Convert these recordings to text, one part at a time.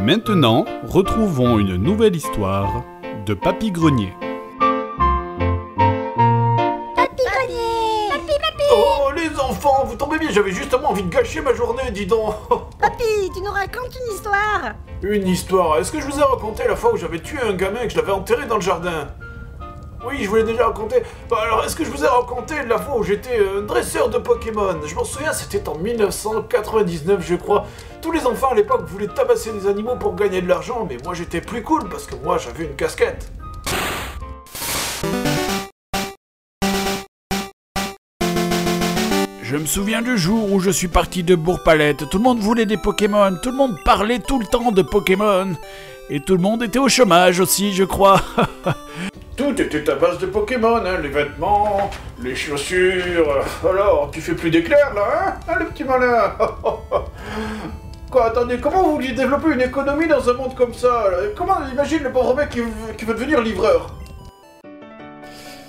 maintenant, retrouvons une nouvelle histoire de Papy Grenier. Papy Grenier! Papy! Oh, les enfants, vous tombez bien, j'avais justement envie de gâcher ma journée, dis donc. Papy, tu nous racontes une histoire? Une histoire? Est-ce que je vous ai raconté la fois où j'avais tué un gamin et que je l'avais enterré dans le jardin? Oui, je vous l'ai déjà raconté. Bah alors, est-ce que je vous ai raconté la fois où j'étais un dresseur de Pokémon? Je m'en souviens, c'était en 1999, je crois. Tous les enfants à l'époque voulaient tabasser des animaux pour gagner de l'argent, mais moi j'étais plus cool parce que moi j'avais une casquette. Je me souviens du jour où je suis parti de Bourg-Palette. Tout le monde voulait des Pokémon, tout le monde parlait tout le temps de Pokémon. Et tout le monde était au chômage aussi, je crois. Tout était à base de Pokémon, hein, les vêtements, les chaussures... Alors, tu fais plus d'éclairs, là, hein, le petit malin. Quoi, attendez, comment vous vouliez développer une économie dans un monde comme ça? Comment, imagine le pauvre mec qui veut devenir livreur.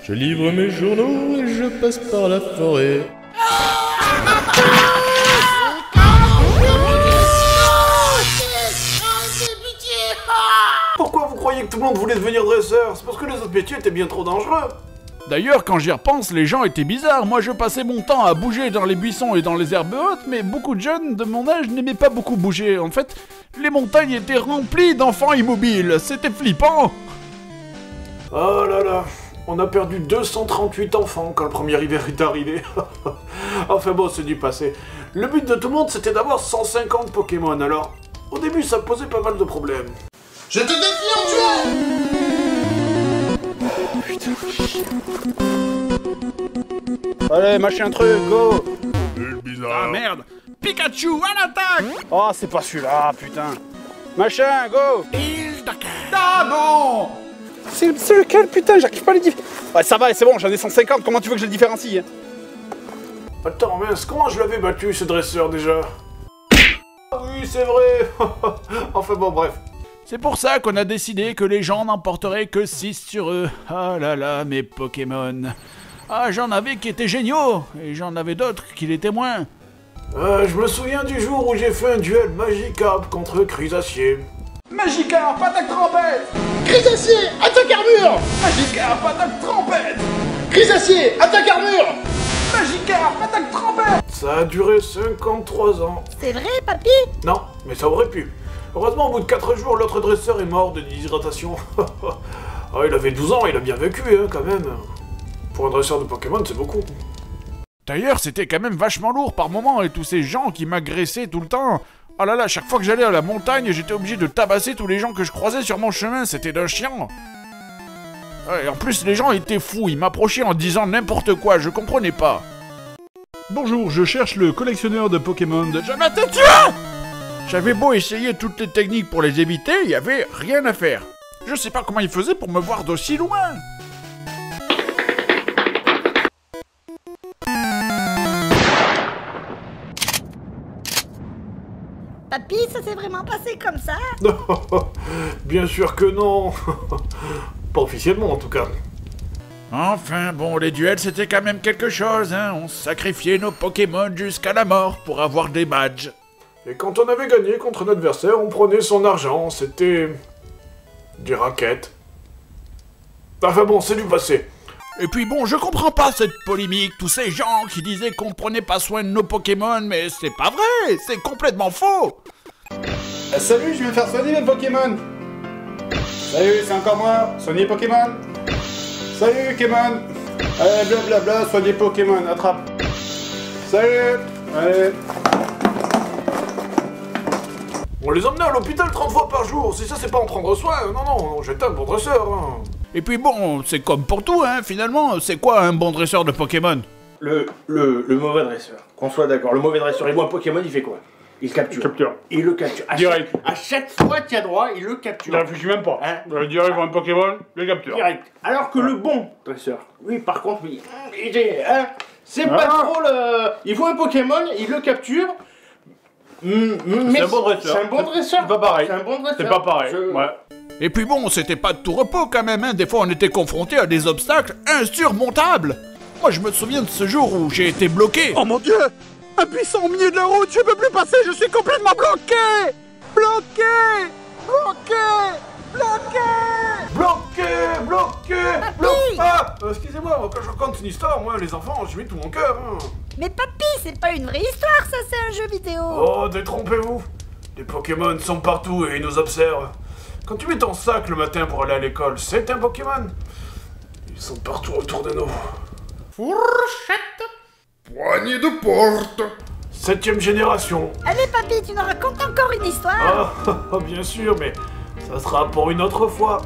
Je livre mes journaux et je passe par la forêt. Pourquoi vous croyez que tout le monde voulait devenir dresseur? C'est parce que les autres métiers étaient bien trop dangereux. D'ailleurs, quand j'y repense, les gens étaient bizarres. Moi, je passais mon temps à bouger dans les buissons et dans les herbes hautes, mais beaucoup de jeunes de mon âge n'aimaient pas beaucoup bouger. En fait, les montagnes étaient remplies d'enfants immobiles. C'était flippant. Oh là là, on a perdu 238 enfants quand le premier hiver est arrivé. Enfin bon, c'est du passé. Le but de tout le monde, c'était d'avoir 150 Pokémon, alors... Au début, ça posait pas mal de problèmes. Je te défie en duel! Allez, machin truc, go! Ah merde! Pikachu à l'attaque! Oh, c'est pas celui-là, putain! Machin, go! Ah non! C'est lequel, putain? J'arrive pas à les différencier. Ouais, ça va, c'est bon, j'en ai 150, comment tu veux que je le différencie? Attends, mince, comment je l'avais battu, ce dresseur, déjà? Ah oui, c'est vrai. Enfin bon, bref. C'est pour ça qu'on a décidé que les gens n'emporteraient que 6 sur eux. Ah là là, mes Pokémon. Ah, j'en avais qui étaient géniaux, et j'en avais d'autres qui l'étaient moins. Je me souviens du jour où j'ai fait un duel Magikarp contre Chrysacier. Magikarp, attaque trompette! Chrysacier, attaque armure! Magikarp, attaque trompette! Chrysacier, attaque armure! Magikarp, attaque trompette! Ça a duré 53 ans. C'est vrai, papy? Non, mais ça aurait pu. Heureusement, au bout de 4 jours, l'autre dresseur est mort de déshydratation. Ah, il avait 12 ans, il a bien vécu, hein, quand même. Pour un dresseur de Pokémon, c'est beaucoup. D'ailleurs, c'était quand même vachement lourd par moments, et tous ces gens qui m'agressaient tout le temps. Oh là là, chaque fois que j'allais à la montagne, j'étais obligé de tabasser tous les gens que je croisais sur mon chemin, c'était d'un chiant. Ouais, et en plus, les gens étaient fous, ils m'approchaient en disant n'importe quoi, je comprenais pas. Bonjour, je cherche le collectionneur de Pokémon de... Je m'étais tué! J'avais beau essayer toutes les techniques pour les éviter, il y avait rien à faire. Je sais pas comment ils faisaient pour me voir d'aussi loin. Papy, ça s'est vraiment passé comme ça? Bien sûr que non. Pas officiellement, en tout cas. Enfin, bon, les duels, c'était quand même quelque chose, hein. On sacrifiait nos Pokémon jusqu'à la mort pour avoir des badges. Et quand on avait gagné contre un adversaire, on prenait son argent, c'était... des raquettes. Enfin bon, c'est du passé. Et puis bon, je comprends pas cette polémique, tous ces gens qui disaient qu'on prenait pas soin de nos Pokémon, mais c'est pas vrai, c'est complètement faux. Salut, je viens faire soigner mes Pokémon! Salut, c'est encore moi, soigner Pokémon! Salut, Pokémon! Allez, blablabla, soigner Pokémon, attrape! Salut! Allez! On les emmenait à l'hôpital 30 fois par jour, si ça c'est pas en prendre soin, non, j'étais un bon dresseur, hein. Et puis bon, c'est comme pour tout, hein, finalement, c'est quoi un bon dresseur de Pokémon? Le mauvais dresseur, qu'on soit d'accord, le mauvais dresseur, il voit un Pokémon, il fait quoi? Il capture. Il le capture. Direct. À chaque fois qu'il y a droit, il le capture. Je réfléchis même pas. Hein? Direct pour un Pokémon, le capture. Direct. Alors que le bon dresseur, oui, par contre, oui, c'est pas trop le... Il voit un Pokémon, il le capture. C'est un bon dresseur. C'est un bon dresseur. C'est pas pareil. C'est un bon dresseur. C'est pas pareil. Ouais. Et puis bon, c'était pas de tout repos quand même, hein. Des fois on était confrontés à des obstacles insurmontables. Moi je me souviens de ce jour où j'ai été bloqué. Oh mon dieu! Un buisson au milieu de la route, je peux plus passer, je suis complètement bloqué! Bloqué! Ah, excusez-moi, quand je raconte une histoire, moi, les enfants, j'y mets tout mon cœur, hein. Mais papy, c'est pas une vraie histoire, ça c'est un jeu vidéo. Oh, détrompez-vous. Les Pokémon sont partout et ils nous observent. Quand tu mets ton sac le matin pour aller à l'école, c'est un Pokémon. Ils sont partout autour de nous. Fourchette. Poignée de porte. 7ème génération. Allez papy, tu nous racontes encore une histoire. Ah, bien sûr, mais ça sera pour une autre fois.